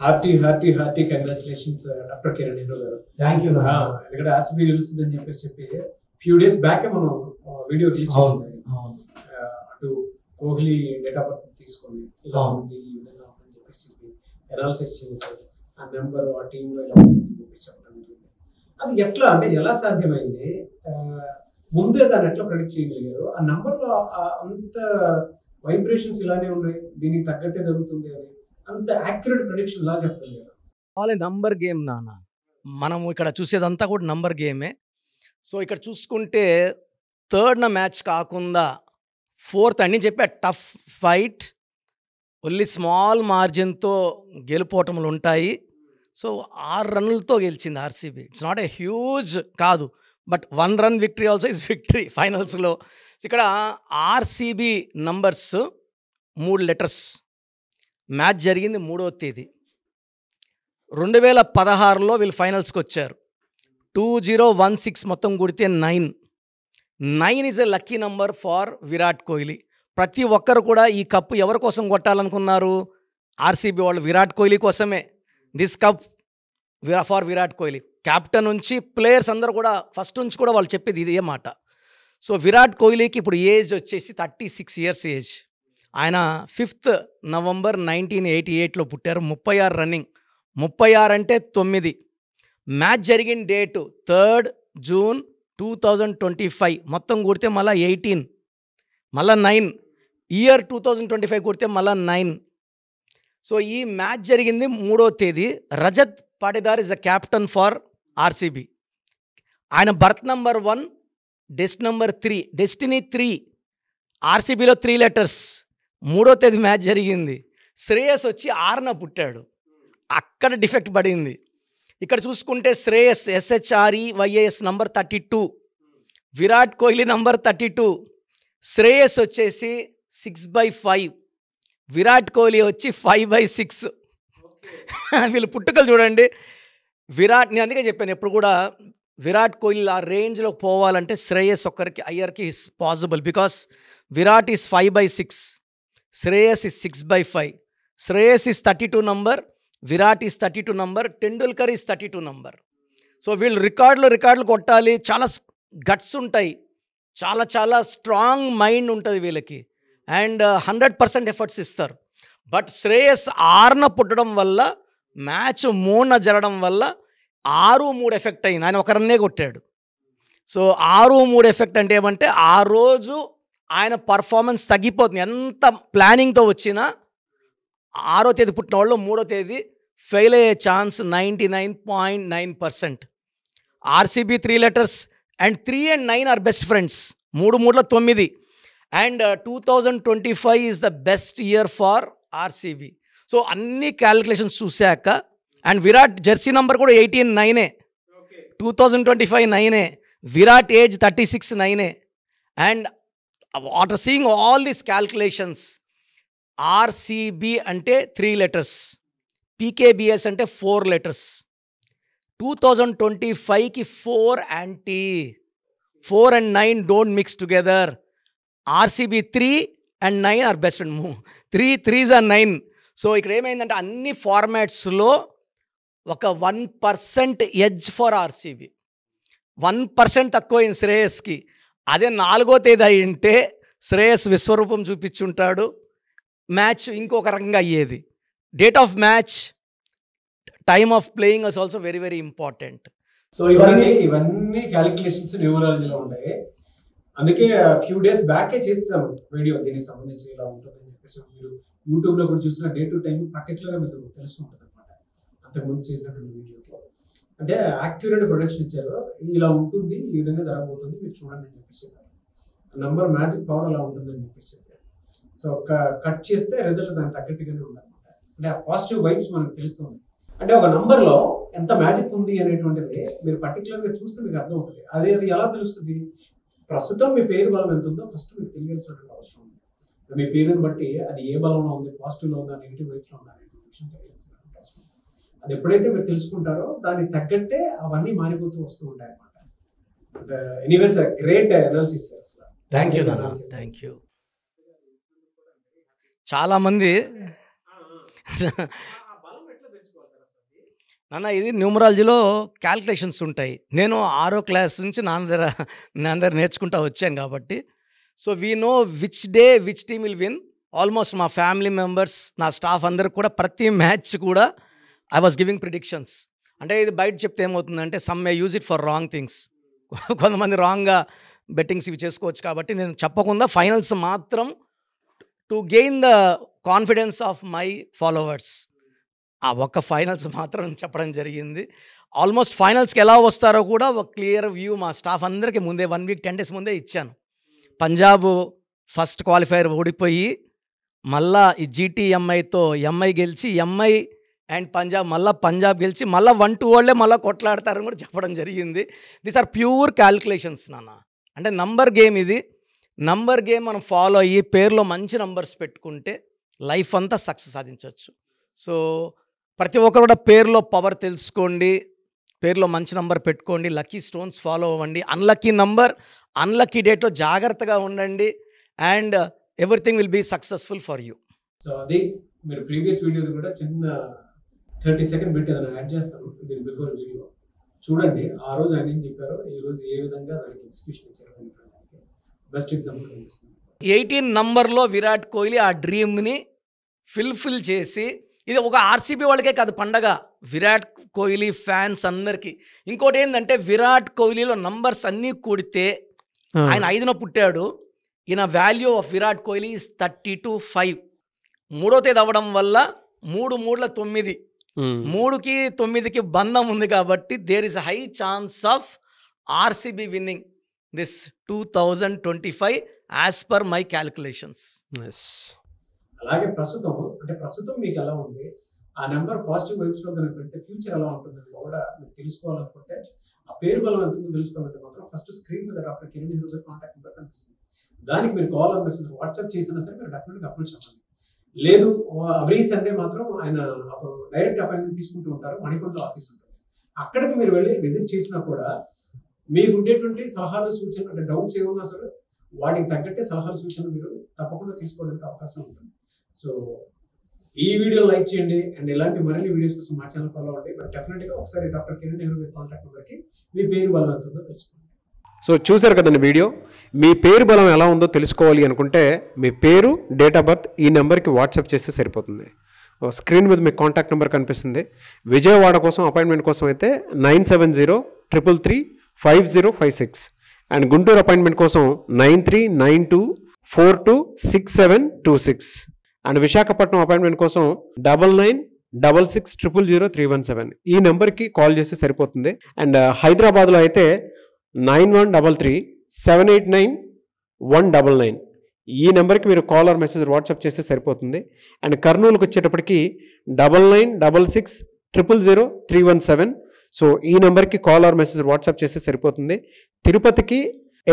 Hearty congratulations doctor Kiran Nehru గారు. Thank you. ఎందుకంటే RCB గెలుస్తుందని చెప్పి ఫ్యూ డేస్ బ్యాక్ మనం వీడియో రిలీజ్ చేయడం జరిగింది. అటు కోహ్లీ డేట్ ఆఫ్ బర్త్ తీసుకొని ఇలా ఉంది ఈ విధంగా ఉందని చెప్పి అనాలిసిస్ చేసి ఆ నెంబర్ ఆ టీంలో ఇలా ఉంటుందని చెప్పి చెప్పడం జరిగింది. అది ఎట్లా అంటే ఎలా సాధ్యమైంది? ముందే దాన్ని ఎట్లా ప్రెడిక్ట్ చేయగలిగారు? ఆ నెంబర్లో అంత వైబ్రేషన్స్ ఇలానే ఉన్నాయి, దీనికి తగ్గట్టే జరుగుతుంది అని అంత యాక్యురేట్ ప్రెడిక్షన్ ఇలా చెప్పగలిగారు? ఆల్ నంబర్ గేమ్ నాన్న. మనం ఇక్కడ చూసేదంతా కూడా నంబర్ గేమే. సో ఇక్కడ చూసుకుంటే థర్డ్న మ్యాచ్ కాకుండా ఫోర్త్ అని చెప్పే టఫ్ ఫైట్, ఓన్లీ స్మాల్ మార్జిన్తో గెలుపోవటములు ఉంటాయి. సో 6 రన్నులతో గెలిచింది RCB. It's not a huge కాదు, but 1 run victory also is victory ఫైనల్స్లో. ఇక్కడ ఆర్సీబీ నంబర్స్ 3 లెటర్స్. మ్యాచ్ జరిగింది 3వ తేదీ. 2016లో వీళ్ళు ఫైనల్స్కి వచ్చారు. 2016 మొత్తం కూడితే 9. 9 is a lucky number far Virat Kohli. ప్రతి ఒక్కరు కూడా ఈ కప్పు ఎవరి కోసం కొట్టాలనుకున్నారు? ఆర్సీబీ వాళ్ళు విరాట్ కోహ్లీ కోసమే. This cup for Virat Kohli. Captain నుంచి ప్లేయర్స్ అందరూ కూడా ఫస్ట్ నుంచి కూడా వాళ్ళు చెప్పేది ఇదే మాట. సో విరాట్ కోహ్లీకి ఇప్పుడు ఏజ్ వచ్చేసి 36 ఇయర్స్ ఏజ్. ఆయన 5th నవంబర్ 1988లో పుట్టారు. 36 రన్నింగ్. 36 అంటే 9. మ్యాచ్ జరిగిన డేటు 3rd జూన్ 2025. మొత్తం కూడితే మళ్ళీ 18, మళ్ళీ 9. ఇయర్ 2025 కూడితే మళ్ళీ 9. సో ఈ మ్యాచ్ జరిగింది 3వ తేదీ. Rajat Patidar is the captain for RCB. ఆయన బర్త్ నంబర్ 1, డెస్ట్ నంబర్ 3, డెస్టినీ 3. ఆర్సీబీలో 3 లెటర్స్. 3వ తేదీ మ్యాచ్ జరిగింది. శ్రేయస్ వచ్చి 6న పుట్టాడు. అక్కడ డిఫెక్ట్ పడింది. ఇక్కడ చూసుకుంటే Shreyas SHREYAS number 32, Virat Kohli number 32. Shreyas వచ్చేసి 6/5, విరాట్ కోహ్లీ వచ్చి 5/6. వీళ్ళు పుట్టుకలు చూడండి. నేను అందుకే చెప్పాను, ఎప్పుడు కూడా విరాట్ కోహ్లీ ఆ రేంజ్లో పోవాలంటే శ్రేయస్ ఒక్కరికి అయ్యర్కి is possible. Because Virat is 5/6, Shreyas is 6/5. Shreyas is 32 number, Virat is 32 number, Tendulkar is 32 number. So వీళ్ళు రికార్డులు కొట్టాలి. చాలా గట్స్ ఉంటాయి, చాలా స్ట్రాంగ్ మైండ్ ఉంటుంది వీళ్ళకి, అండ్ 100% ఎఫర్ట్స్ ఇస్తారు. బట్ శ్రేయస్ 6న పుట్టడం వల్ల, మ్యాచ్ 3న జరగడం వల్ల 6-3 ఎఫెక్ట్ అయింది. ఆయన 1 రన్నే కొట్టాడు. సో 6-3 ఎఫెక్ట్ అంటే ఏమంటే ఆ రోజు ఆయన పర్ఫార్మెన్స్ తగ్గిపోతుంది. ఎంత ప్లానింగ్తో వచ్చినా 6వ తేదీ పుట్టిన వాళ్ళు 3వ తేదీ ఫెయిల్ అయ్యే chance 99.9%. RCB 3 letters and 3 and 9 are best friends. 3 9. And 2025 is the best year for RCB. So అన్ని క్యాలిక్యులేషన్స్ చూశాక, అండ్ విరాట్ జెర్సీ నంబర్ కూడా 18 9, 2025 9, Virat age 36 9. And after seeing all these calculations, RCB అంటే 3 లెటర్స్, పీకేబీఎస్ అంటే 4 letters. 2025కి 4 anti, 4 and 9 don't mix together. RCB 3 and 9 are best friend. 3 3s are 9. So ఇక్కడ ఏమైందంటే అన్ని ఫార్మాట్స్లో ఒక 1% ఎడ్జ్ ఫర్ ఆర్సీబీ. 1% తక్కువైంది శ్రేయస్కి. అదే 4వ తేదీ అయింటే శ్రేయస్ విశ్వరూపం చూపించుంటాడు, మ్యాచ్ ఇంకొక రకంగా అయ్యేది. Date of match, time of playing is also very very important. So ఇవన్నీ క్యాలిక్యులేషన్స్ న్యూమరాలజీలో ఉంటాయి. అందుకే ఫ్యూ డేస్ బ్యాకే చేసాం వీడియో దీనికి సంబంధించి ఇలా ఉంటుందని చెప్పేసి. మీరు యూట్యూబ్లో కూడా చూసిన డే టు టైం పర్టికులర్గా మీకు తెలుస్తూ ఉంటుంది అనమాట, అంతకుముందు చేసినటువంటి వీడియోకి. అంటే యాక్యురేట్ ప్రొడక్షన్ ఇచ్చారు, ఇలా ఉంటుంది, ఈ విధంగా జరగబోతుంది, మీరు చూడండి అని చెప్పేసి చెప్పారు. నంబర్ మ్యాజిక్ పవర్ అలా ఉంటుందని చెప్పేసి చెప్పారు. సో కట్ చేస్తే రిజల్ట్ దానికి తగ్గట్టుగానే ఉందన్నమాట. అంటే ఆ పాజిటివ్ వైబ్స్ మనకు తెలుస్తుంది. అంటే ఒక నంబర్లో ఎంత మ్యాజిక్ ఉంది అనేటువంటిది మీరు పర్టికులర్గా చూస్తే మీకు అర్థమవుతుంది. అది ఎలా తెలుస్తుంది? ప్రస్తుతం మీ పేరు బలం ఎంత ఉందో ఫస్ట్ మీకు తెలియాల్సినటువంటి అవసరం ఉంది. మీ పేరుని బట్టి అది ఏ బలంలో ఉంది, పాజిటివ్లో ఉందా, నెగిటివ్ వైబ్స్లో ఉందా అనేటువంటి విషయం తెలియాల్సినటువంటి అవసరం ఉంది. అది ఎప్పుడైతే మీరు తెలుసుకుంటారో దానికి తగ్గట్టే అవన్నీ మారిపోతూ వస్తూ ఉంటాయి అన్నమాట. అంటే ఎనీవేస్ గ్రేట్ అనాలిసిస్ అసలు. థ్యాంక్ యూ నాన్న, థ్యాంక్ యూ. చాలామంది నాన్న ఇది న్యూమరాలజీలో క్యాల్కులేషన్స్ ఉంటాయి. నేను 6వ క్లాస్ నుంచి నాన్న దగ్గర నేర్చుకుంటూ వచ్చాను కాబట్టి. So we know which day which team will win. Almost మా ఫ్యామిలీ మెంబర్స్, నా స్టాఫ్ అందరికి కూడా ప్రతి మ్యాచ్ కూడా ఐ వాస్ గివింగ్ ప్రిడిక్షన్స్. అంటే ఇది బయట చెప్తే ఏమవుతుందంటే some may use it for wrong things. కొంతమంది రాంగ్గా బెట్టింగ్స్ ఇవి చేసుకోవచ్చు. కాబట్టి నేను చెప్పకుండా ఫైనల్స్ మాత్రం to gain the confidence of my followers, ఆ ఒక్క ఫైనల్స్ మాత్రం చెప్పడం జరిగింది. ఆల్మోస్ట్ ఫైనల్స్కి ఎలా వస్తారో కూడా ఒక క్లియర్ వ్యూ మా స్టాఫ్ అందరికీ ముందే 1 వీక్ 10 days ముందే ఇచ్చాను. పంజాబ్ ఫస్ట్ క్వాలిఫైర్ ఓడిపోయి మళ్ళా ఈ GTMIతో ఎంఐ గెలిచి, ఎంఐ అండ్ పంజాబ్ మళ్ళీ పంజాబ్ గెలిచి మళ్ళీ 1-2 వాళ్ళే మళ్ళీ కొట్లాడతారని కూడా చెప్పడం జరిగింది. దీస్ ఆర్ ప్యూర్ క్యాల్కులేషన్స్ నాన్న. అంటే నంబర్ గేమ్ ఇది. నంబర్ గేమ్ మనం ఫాలో అయ్యి పేరులో మంచి నంబర్స్ పెట్టుకుంటే లైఫ్ అంతా సక్సెస్ సాధించవచ్చు. సో ప్రతి ఒక్కరు కూడా పేరులో పవర్ తెలుసుకోండి, పేరులో మంచి నంబర్ పెట్టుకోండి, లక్కీ స్టోన్స్ ఫాలో అవ్వండి. అన్లక్కీ నంబర్, అన్లక్కీ డేట్లో జాగ్రత్తగా ఉండండి and everything will be successful for you. So అది మీరు ప్రీవియస్ వీడియో కూడా చిన్న 30 సెకండ్ బిట్ ఏదైనా యాడ్ చేస్తాను దీని బిఫోర్ వీడియో చూడండి. ఆ రోజు ఆయన ఏం చెప్పారో ఈ రోజు ఏ విధంగా దానికి ఎక్స్క్యూషన్ ఇచ్చారు బెస్ట్ ఎగ్జాంపుల్ కనిపిస్తుంది. 18 నంబర్లో విరాట్ కోహ్లీ ఆ డ్రీమ్ని ఫుల్ఫిల్ చేసి, ఇది ఒక ఆర్సీబీ వాళ్ళకే కాదు పండగ, విరాట్ కోహ్లీ ఫ్యాన్స్ అందరికీ. ఇంకోటి ఏంటంటే విరాట్ కోహ్లీలో నంబర్స్ అన్నీ కూడితే ఆయన 5న పుట్టాడు. ఈయన value of Virat Kohli is 32.5. 3వ తేదీ అవ్వడం వల్ల 3 3 9, 3కి 9కి బంధం ఉంది కాబట్టి there is high chance of RCB winning this 2025 as per my calculations. అలాగే ప్రస్తుతం మీకు ఎలా ఉంది, ఆ నెంబర్ పాజిటివ్ వైబ్స్ లో కనుక పెడితే ఫ్యూచర్ ఎలా ఉంటుందని కూడా మీకు తెలుసుకోవాలనుకుంటే, ఆ పేరు బలం ఎంత ఉందో తెలుసుకోవాలంటే మాత్రం ఫస్ట్ స్క్రీన్ మీద డాక్టర్ కిరణ్ నెహ్రూ గారి కాంటాక్ట్ నెంబర్ కనిపిస్తుంది. దానికి మీరు కాల్ ఆర్ మెసేజ్ వాట్సాప్ చేసినా సరే మీరు డెఫినెట్గా అప్రోచ్ అవ్వండి. లేదు ఎవ్రీ సండే మాత్రం ఆయన డైరెక్ట్ అపాయింట్మెంట్ తీసుకుంటూ ఉంటారు. మణికొండలో ఆఫీస్ ఉంటుంది. అక్కడికి మీరు వెళ్ళి విజిట్ చేసినా కూడా మీకు ఉండేటువంటి సలహాలు సూచనలు, అంటే డౌట్స్ ఏమన్నా సరే వాటికి తగ్గట్టే సలహాలు సూచనలు మీరు తప్పకుండా తీసుకోవడానికి అవకాశం ఉంటుంది. సో ఈ వీడియో లైక్ చేయండి అండ్ ఇలాంటి మరిన్ని వీడియోస్ కోసం మా ఛానల్ ఫాలో అవ్వండి. బట్ డెఫినెట్గా ఒకసారి డాక్టర్ కిరణ్ నెహ్రూ గారి కాంటాక్ట్ నెంబర్కి మీ పేరు బలం ఎంత ఉందో తెలుసుకోండి. సో చూసారు కదండి వీడియో. మీ పేరు బలం ఎలా ఉందో తెలుసుకోవాలి అనుకుంటే మీ పేరు, డేట్ ఆఫ్ బర్త్ ఈ నెంబర్కి వాట్సాప్ చేస్తే సరిపోతుంది. స్క్రీన్ మీద మీకు కాంటాక్ట్ నెంబర్ కనిపిస్తుంది. విజయవాడ కోసం అపాయింట్మెంట్ కోసం అయితే 9703335056 అండ్ గుంటూరు అపాయింట్మెంట్ కోసం 9392426726 అండ్ విశాఖపట్నం అపాయింట్మెంట్ కోసం 9966600317 ఈ నెంబర్కి కాల్ చేస్తే సరిపోతుంది. అండ్ హైదరాబాద్లో అయితే 9133789199 ఈ నెంబర్కి మీరు కాల్ ఆర్ మెసేజ్ వాట్సాప్ చేస్తే సరిపోతుంది. అండ్ కర్నూలుకి వచ్చేటప్పటికి 9966000317 సో ఈ నెంబర్కి కాల్ ఆర్ మెసేజ్ వాట్సాప్ చేస్తే సరిపోతుంది. తిరుపతికి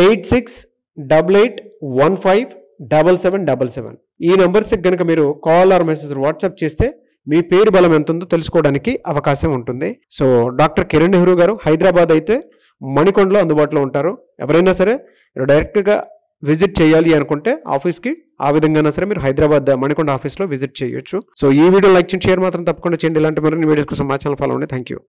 8688157777 ఈ నెంబర్స్కి కనుక మీరు కాల్ ఆర్ మెసేజ్ వాట్సాప్ చేస్తే మీ పేరు బలం ఎంత ఉందో తెలుసుకోవడానికి అవకాశం ఉంటుంది. సో డాక్టర్ కిరణ్ నెహ్రూ గారు హైదరాబాద్ అయితే మణికొండలో అందుబాటులో ఉంటారు. ఎవరైనా సరే డైరెక్ట్గా విజిట్ చేయాలి అనుకుంటే ఆఫీస్కి ఆ విధంగా సరే మీరు హైదరాబాద్ మణికొండ ఆఫీస్లో విజిట్ చేయొచ్చు. సో ఈ వీడియో లైక్ చేయండి, షేర్ మాత్రం తప్పకుండా చేయండి. ఇలాంటి మరిన్ని వీడియోస్ కోసం మా ఛానల్ ఫాలో అవ్వండి. Thank you.